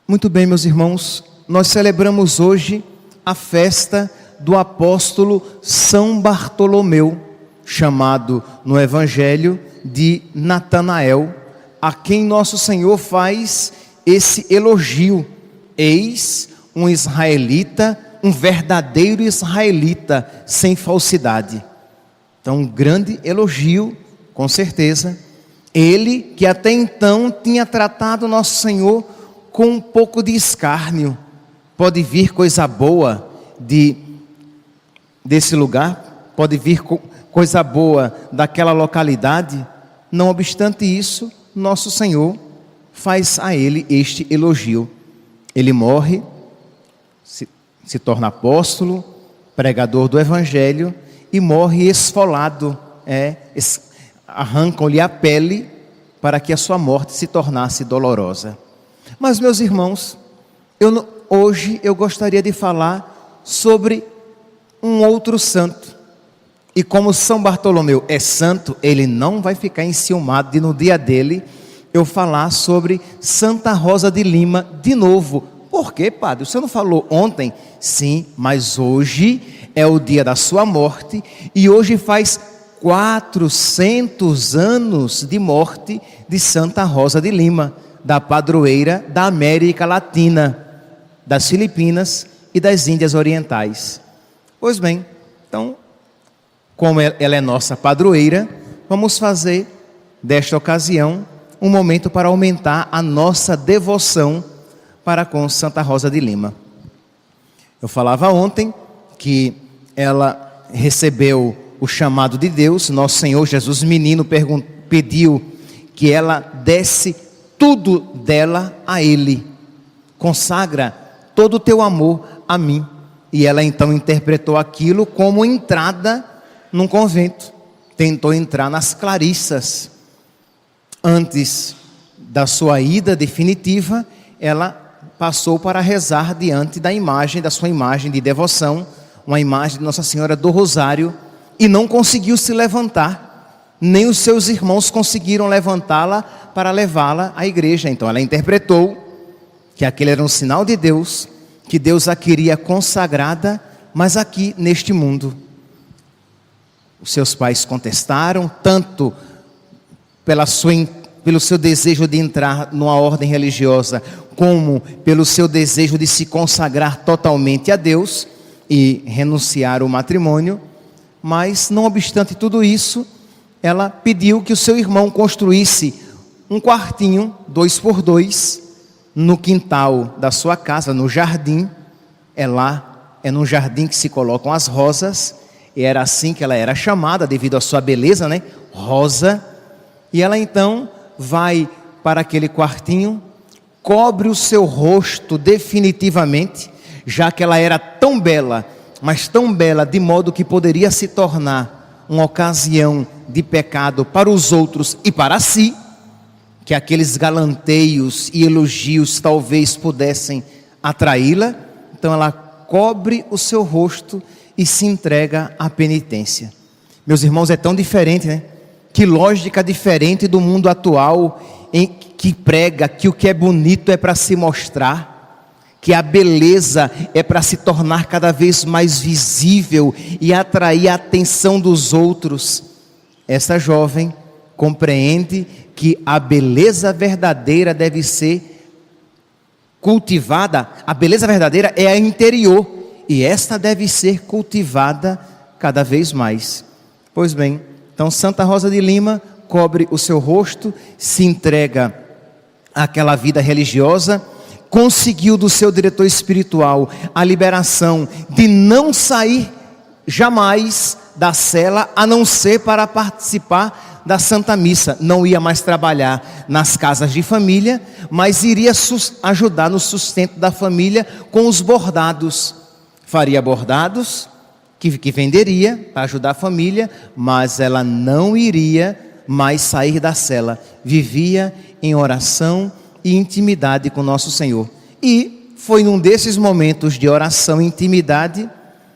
Muito bem, meus irmãos, nós celebramos hoje a festa do apóstolo São Bartolomeu, chamado no Evangelho de Natanael, a quem nosso Senhor faz esse elogio. Eis um israelita, um verdadeiro israelita, sem falsidade. Então, um grande elogio, com certeza. Ele que até então tinha tratado nosso Senhor com um pouco de escárnio. Pode vir coisa boa desse lugar, pode vir coisa boa daquela localidade. Não obstante isso, nosso Senhor faz a ele este elogio. Ele morre, se torna apóstolo, pregador do Evangelho e morre esfolado. Arrancam-lhe a pele para que a sua morte se tornasse dolorosa. Mas, meus irmãos, hoje eu gostaria de falar sobre um outro santo. E como São Bartolomeu é santo, ele não vai ficar enciumado de no dia dele eu falar sobre Santa Rosa de Lima de novo. Por quê, padre? Você não falou ontem? Sim, mas hoje é o dia da sua morte e hoje faz 400 anos de morte de Santa Rosa de Lima, da padroeira da América Latina, das Filipinas e das Índias Orientais. Pois bem, então, como ela é nossa padroeira, vamos fazer desta ocasião um momento para aumentar a nossa devoção para com Santa Rosa de Lima. Eu falava ontem que ela recebeu o chamado de Deus. Nosso Senhor Jesus menino pediu que ela desse tudo dela a Ele. Consagra todo o teu amor a mim. E ela então interpretou aquilo como entrada num convento. Tentou entrar nas Clarissas. Antes da sua ida definitiva, ela passou para rezar diante da sua imagem de devoção, uma imagem de Nossa Senhora do Rosário, e não conseguiu se levantar. Nem os seus irmãos conseguiram levantá-la para levá-la à igreja. Então ela interpretou que aquele era um sinal de Deus, que Deus a queria consagrada, mas aqui neste mundo. Os seus pais contestaram, tanto pelo seu desejo de entrar numa ordem religiosa, como pelo seu desejo de se consagrar totalmente a Deus e renunciar ao matrimônio. Mas, não obstante tudo isso, ela pediu que o seu irmão construísse um quartinho, 2x2, no quintal da sua casa, no jardim. É no jardim que se colocam as rosas, e era assim que ela era chamada, devido à sua beleza, né? Rosa. E ela então vai para aquele quartinho, cobre o seu rosto definitivamente, já que ela era tão bela, mas tão bela de modo que poderia se tornar uma ocasião de pecado para os outros e para si, que aqueles galanteios e elogios talvez pudessem atraí-la. Então ela cobre o seu rosto e se entrega à penitência. Meus irmãos, é tão diferente, né? Que lógica diferente do mundo atual, que prega que o que é bonito é para se mostrar, que a beleza é para se tornar cada vez mais visível e atrair a atenção dos outros. Essa jovem compreende que a beleza verdadeira deve ser cultivada. A beleza verdadeira é a interior, e esta deve ser cultivada cada vez mais. Pois bem, então Santa Rosa de Lima cobre o seu rosto, se entrega àquela vida religiosa, conseguiu do seu diretor espiritual a liberação de não sair jamais da cela, a não ser para participar da Santa Missa. Não ia mais trabalhar nas casas de família, mas iria ajudar no sustento da família com os bordados. Faria bordados que venderia para ajudar a família, mas ela não iria mais sair da cela. Vivia em oração e intimidade com nosso Senhor. E foi num desses momentos de oração e intimidade,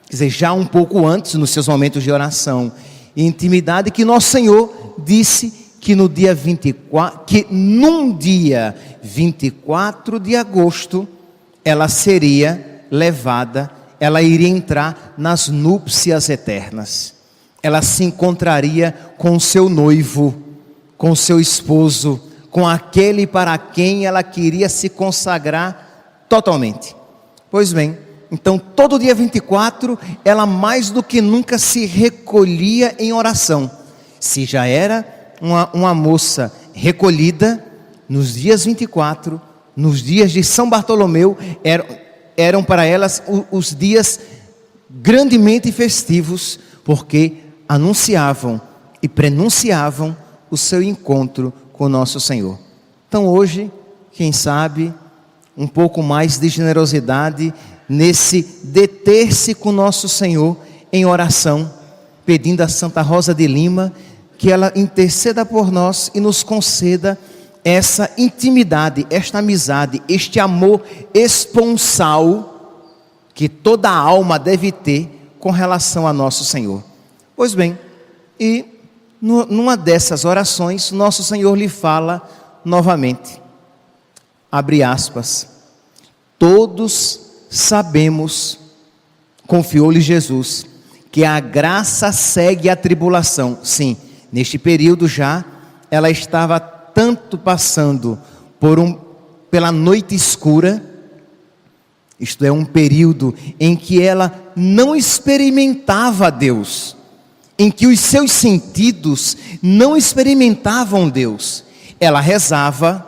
quer dizer, já um pouco antes, nos seus momentos de oração e intimidade, que nosso Senhor disse que no dia 24, que num dia 24 de agosto, ela seria levada, ela iria entrar nas núpcias eternas. Ela se encontraria com o seu noivo, com o seu esposo, com aquele para quem ela queria se consagrar totalmente. Pois bem, então todo dia 24, ela mais do que nunca se recolhia em oração. Se já era uma moça recolhida, nos dias 24, nos dias de São Bartolomeu, eram para elas os dias grandemente festivos, porque anunciavam e prenunciavam o seu encontro com o nosso Senhor. Então hoje, quem sabe, um pouco mais de generosidade nesse deter-se com o nosso Senhor em oração, pedindo a Santa Rosa de Lima que ela interceda por nós e nos conceda essa intimidade, esta amizade, este amor esponsal que toda alma deve ter com relação a nosso Senhor. Pois bem, e numa dessas orações, nosso Senhor lhe fala novamente, abre aspas, todos sabemos, confiou-lhe Jesus, que a graça segue a tribulação. Sim, neste período já, ela estava tanto passando pela noite escura, isto é, um período em que ela não experimentava Deus, em que os seus sentidos não experimentavam Deus. Ela rezava,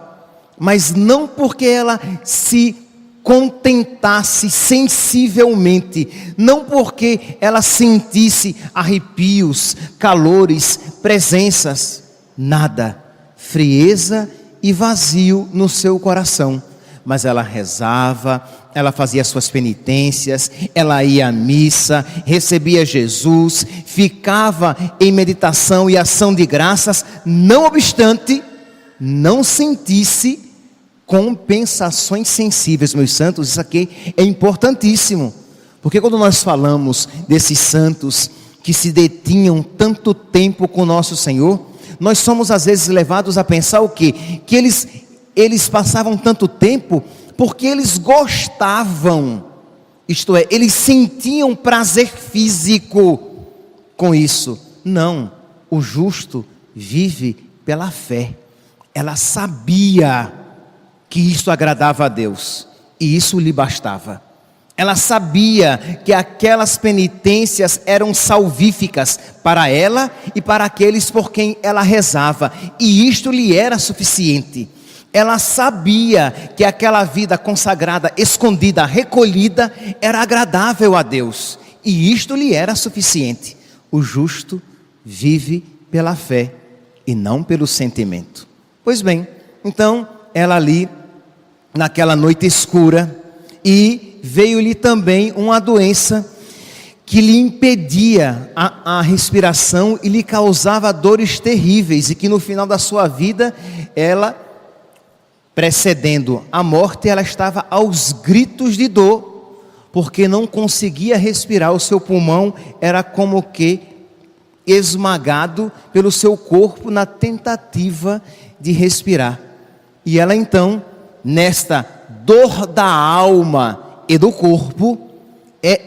mas não porque ela se contentasse sensivelmente, não porque ela sentisse arrepios, calores, presenças, nada, frieza e vazio no seu coração. Mas ela rezava, ela fazia suas penitências, ela ia à missa, recebia Jesus, ficava em meditação e ação de graças, não obstante, não sentisse compensações sensíveis. Meus santos, isso aqui é importantíssimo, porque quando nós falamos desses santos que se detinham tanto tempo com nosso Senhor, nós somos às vezes levados a pensar o quê? Que eles passavam tanto tempo porque eles gostavam, isto é, eles sentiam prazer físico com isso. Não, o justo vive pela fé. Ela sabia que isso agradava a Deus, e isso lhe bastava. Ela sabia que aquelas penitências eram salvíficas para ela e para aqueles por quem ela rezava, e isto lhe era suficiente. Ela sabia que aquela vida consagrada, escondida, recolhida, era agradável a Deus, e isto lhe era suficiente. O justo vive pela fé e não pelo sentimento. Pois bem, então ela ali, naquela noite escura, e veio-lhe também uma doença que lhe impedia a respiração e lhe causava dores terríveis, e que no final da sua vida, ela, precedendo a morte, ela estava aos gritos de dor, porque não conseguia respirar, o seu pulmão era como que esmagado pelo seu corpo na tentativa de respirar. E ela então, nesta dor da alma e do corpo,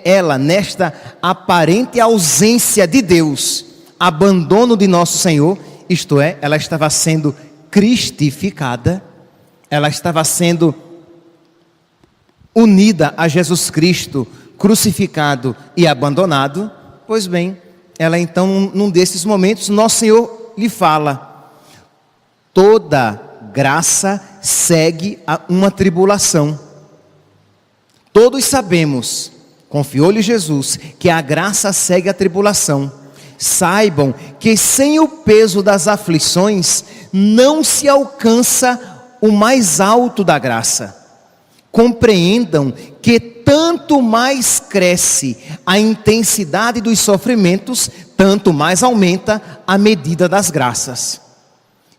ela nesta aparente ausência de Deus, abandono de nosso Senhor, isto é, ela estava sendo cristificada, ela estava sendo unida a Jesus Cristo, crucificado e abandonado. Pois bem, ela então, num desses momentos, nosso Senhor lhe fala, toda graça segue a uma tribulação. Todos sabemos, confiou-lhe Jesus, que a graça segue a tribulação. Saibam que sem o peso das aflições não se alcança o mais alto da graça. Compreendam que tanto mais cresce a intensidade dos sofrimentos, tanto mais aumenta a medida das graças.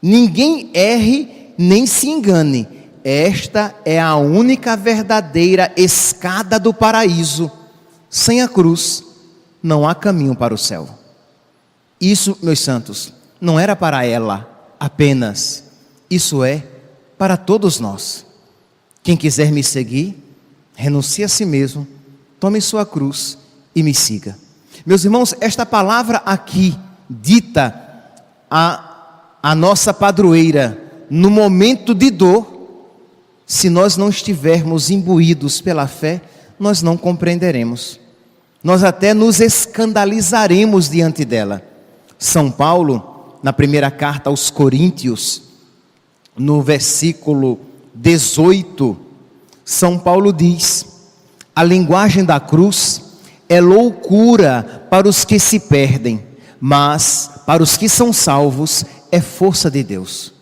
Ninguém erre nem se engane, esta é a única verdadeira escada do paraíso. Sem a cruz não há caminho para o céu. Isso, meus santos, não era para ela, apenas. Isso é para todos nós. Quem quiser me seguir, renuncie a si mesmo, tome sua cruz e me siga. Meus irmãos, esta palavra aqui, dita a nossa padroeira, no momento de dor, se nós não estivermos imbuídos pela fé, nós não compreenderemos. Nós até nos escandalizaremos diante dela. São Paulo, na primeira carta aos Coríntios, no versículo 18, São Paulo diz: a linguagem da cruz é loucura para os que se perdem, mas para os que são salvos é força de Deus.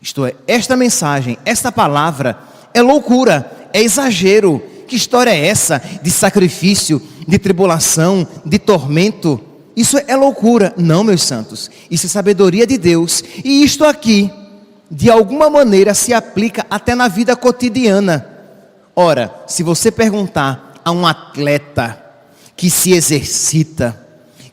Isto é, esta mensagem, esta palavra é loucura, é exagero. Que história é essa de sacrifício, de tribulação, de tormento? Isso é loucura. Não, meus santos, isso é sabedoria de Deus. E isto aqui, de alguma maneira, se aplica até na vida cotidiana. Ora, se você perguntar a um atleta que se exercita,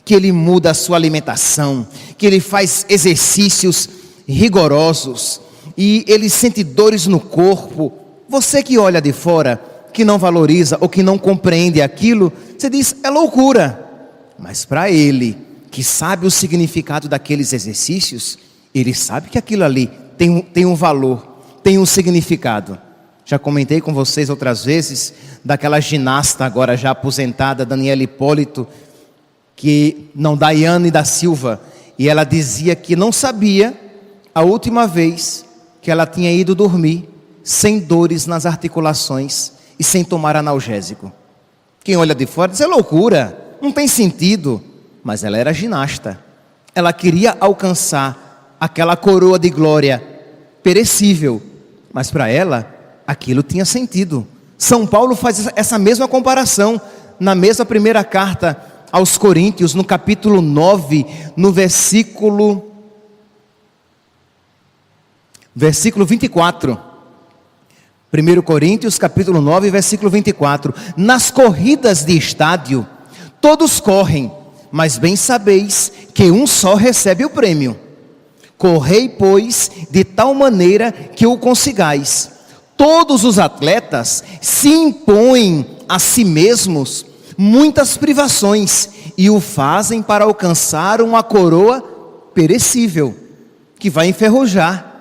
que ele muda a sua alimentação, que ele faz exercícios rigorosos e ele sente dores no corpo, você que olha de fora, que não valoriza ou que não compreende aquilo, você diz, é loucura. Mas para ele, que sabe o significado daqueles exercícios, ele sabe que aquilo ali tem um valor, tem um significado. Já comentei com vocês outras vezes daquela ginasta agora já aposentada, Daniela Hipólito, Daiane da Silva, e ela dizia que não sabia a última vez que ela tinha ido dormir sem dores nas articulações e sem tomar analgésico. Quem olha de fora diz, é loucura, não tem sentido. Mas ela era ginasta, ela queria alcançar aquela coroa de glória perecível, mas para ela aquilo tinha sentido. São Paulo faz essa mesma comparação na mesma primeira carta aos Coríntios, no capítulo 9, no versículo 24. 1 Coríntios, capítulo 9, versículo 24. Nas corridas de estádio, todos correm, mas bem sabeis que um só recebe o prêmio. Correi, pois, de tal maneira que o consigais. Todos os atletas se impõem a si mesmos muitas privações e o fazem para alcançar uma coroa perecível, que vai enferrujar,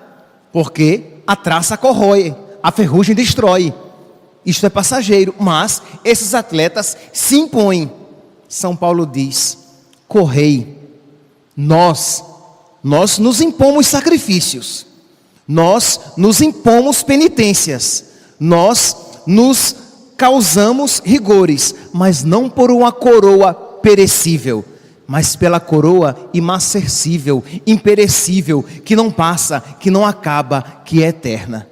porque a traça corrói, a ferrugem destrói. Isto é passageiro, mas esses atletas se impõem. São Paulo diz, correi. Nós nos impomos sacrifícios, nós nos impomos penitências, nós nos causamos rigores, mas não por uma coroa perecível, mas pela coroa imarcessível, imperecível, que não passa, que não acaba, que é eterna.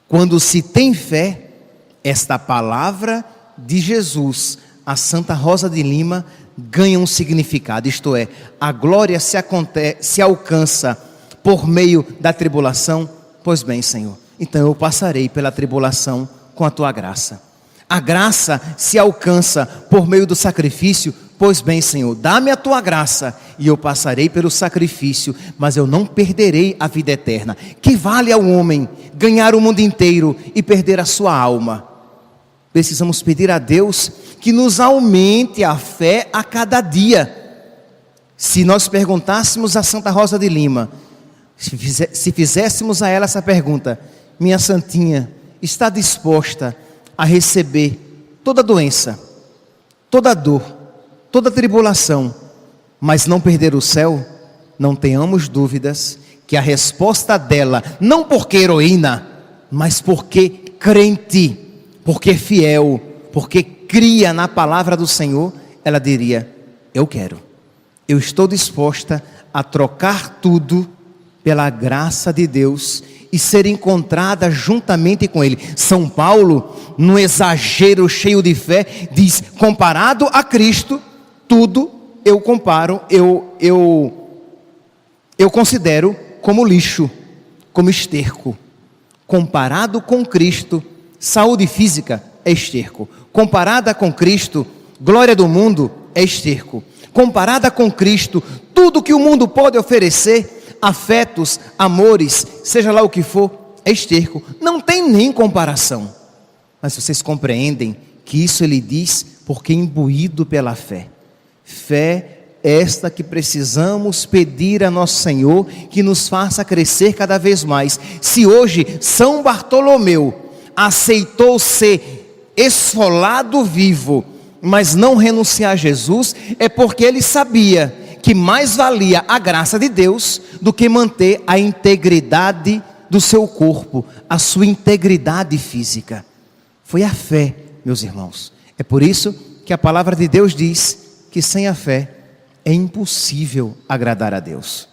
Quando se tem fé, esta palavra de Jesus, a Santa Rosa de Lima, ganha um significado, isto é, a glória se alcança por meio da tribulação. Pois bem, Senhor, então eu passarei pela tribulação com a Tua graça. A graça se alcança por meio do sacrifício. Pois bem, Senhor, dá-me a Tua graça e eu passarei pelo sacrifício, mas eu não perderei a vida eterna. Que vale ao homem ganhar o mundo inteiro e perder a sua alma? Precisamos pedir a Deus que nos aumente a fé a cada dia. Se nós perguntássemos a Santa Rosa de Lima, se fizéssemos a ela essa pergunta, minha santinha, está disposta a receber toda doença, toda dor, toda tribulação, mas não perder o céu? Não tenhamos dúvidas que a resposta dela, não porque heroína, mas porque crente, porque fiel, porque cria na palavra do Senhor, ela diria, eu quero, eu estou disposta a trocar tudo pela graça de Deus e ser encontrada juntamente com Ele. São Paulo, no exagero cheio de fé, diz, comparado a Cristo, tudo eu comparo, eu considero como lixo, como esterco. Comparado com Cristo, saúde física é esterco. Comparada com Cristo, glória do mundo é esterco. Comparada com Cristo, tudo que o mundo pode oferecer, afetos, amores, seja lá o que for, é esterco. Não tem nem comparação. Mas vocês compreendem que isso ele diz porque é imbuído pela fé. Fé esta que precisamos pedir a nosso Senhor, que nos faça crescer cada vez mais. Se hoje São Bartolomeu aceitou ser esfolado vivo, mas não renunciar a Jesus, é porque ele sabia que mais valia a graça de Deus do que manter a integridade do seu corpo, a sua integridade física. Foi a fé, meus irmãos. É por isso que a palavra de Deus diz que sem a fé é impossível agradar a Deus.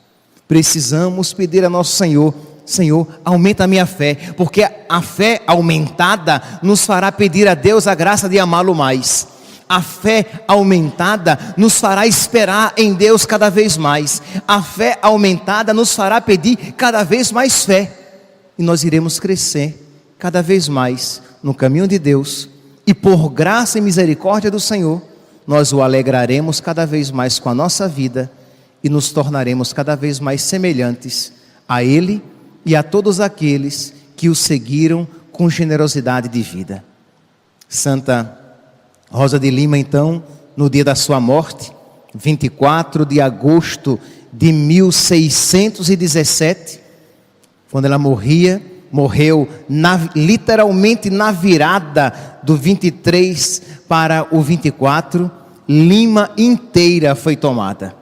Precisamos pedir a nosso Senhor: Senhor, aumenta a minha fé, porque a fé aumentada nos fará pedir a Deus a graça de amá-lo mais. A fé aumentada nos fará esperar em Deus cada vez mais. A fé aumentada nos fará pedir cada vez mais fé. E nós iremos crescer cada vez mais no caminho de Deus. E por graça e misericórdia do Senhor, nós o alegraremos cada vez mais com a nossa vida e nos tornaremos cada vez mais semelhantes a Ele e a todos aqueles que o seguiram com generosidade de vida. Santa Rosa de Lima, então, no dia da sua morte, 24 de agosto de 1617, quando ela morreu literalmente na virada do 23 para o 24, Lima inteira foi tomada.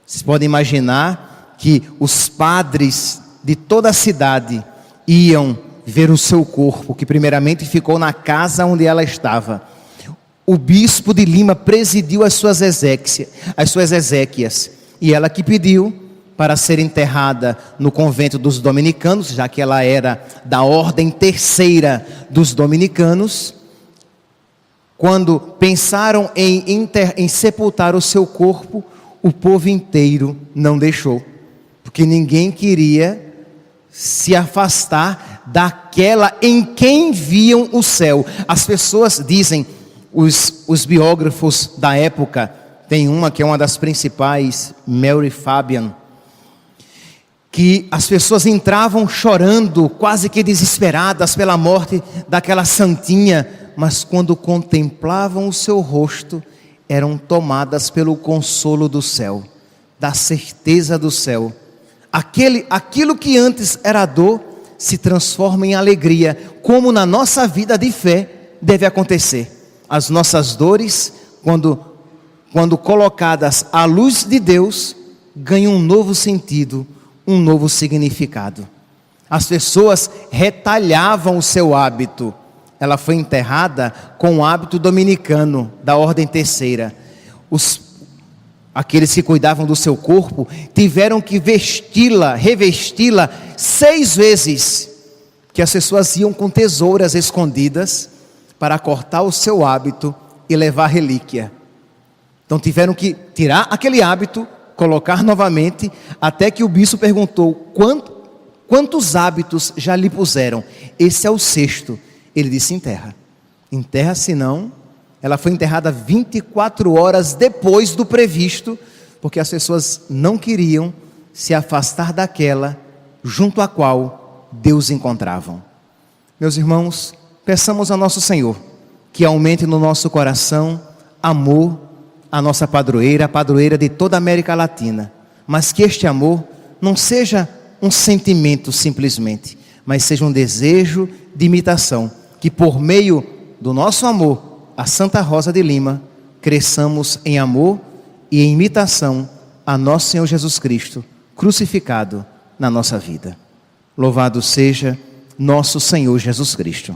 Vocês podem imaginar que os padres de toda a cidade iam ver o seu corpo, que primeiramente ficou na casa onde ela estava. O bispo de Lima presidiu as suas exéquias, e ela que pediu para ser enterrada no convento dos dominicanos, já que ela era da ordem terceira dos dominicanos. Quando pensaram em sepultar o seu corpo, o povo inteiro não deixou, porque ninguém queria se afastar daquela em quem viam o céu. As pessoas dizem, os biógrafos da época, tem uma que é uma das principais, Mary Fabian, que as pessoas entravam chorando, quase que desesperadas pela morte daquela santinha, mas quando contemplavam o seu rosto, eram tomadas pelo consolo do céu, da certeza do céu. Aquilo que antes era dor, se transforma em alegria, como na nossa vida de fé deve acontecer. As nossas dores, quando colocadas à luz de Deus, ganham um novo sentido, um novo significado. As pessoas retalhavam o seu hábito. Ela foi enterrada com o hábito dominicano da ordem terceira. Aqueles que cuidavam do seu corpo tiveram que revesti-la 6 vezes, que as pessoas iam com tesouras escondidas para cortar o seu hábito e levar a relíquia. Então tiveram que tirar aquele hábito, colocar novamente, até que o bispo perguntou: quantos hábitos já lhe puseram? Esse é o 6º. Ele disse: enterra, senão. Ela foi enterrada 24 horas depois do previsto, porque as pessoas não queriam se afastar daquela junto à qual Deus encontravam. Meus irmãos, peçamos a nosso Senhor que aumente no nosso coração amor à nossa padroeira, a padroeira de toda a América Latina, mas que este amor não seja um sentimento simplesmente, mas seja um desejo de imitação, que por meio do nosso amor a Santa Rosa de Lima, cresçamos em amor e em imitação a nosso Senhor Jesus Cristo, crucificado na nossa vida. Louvado seja nosso Senhor Jesus Cristo.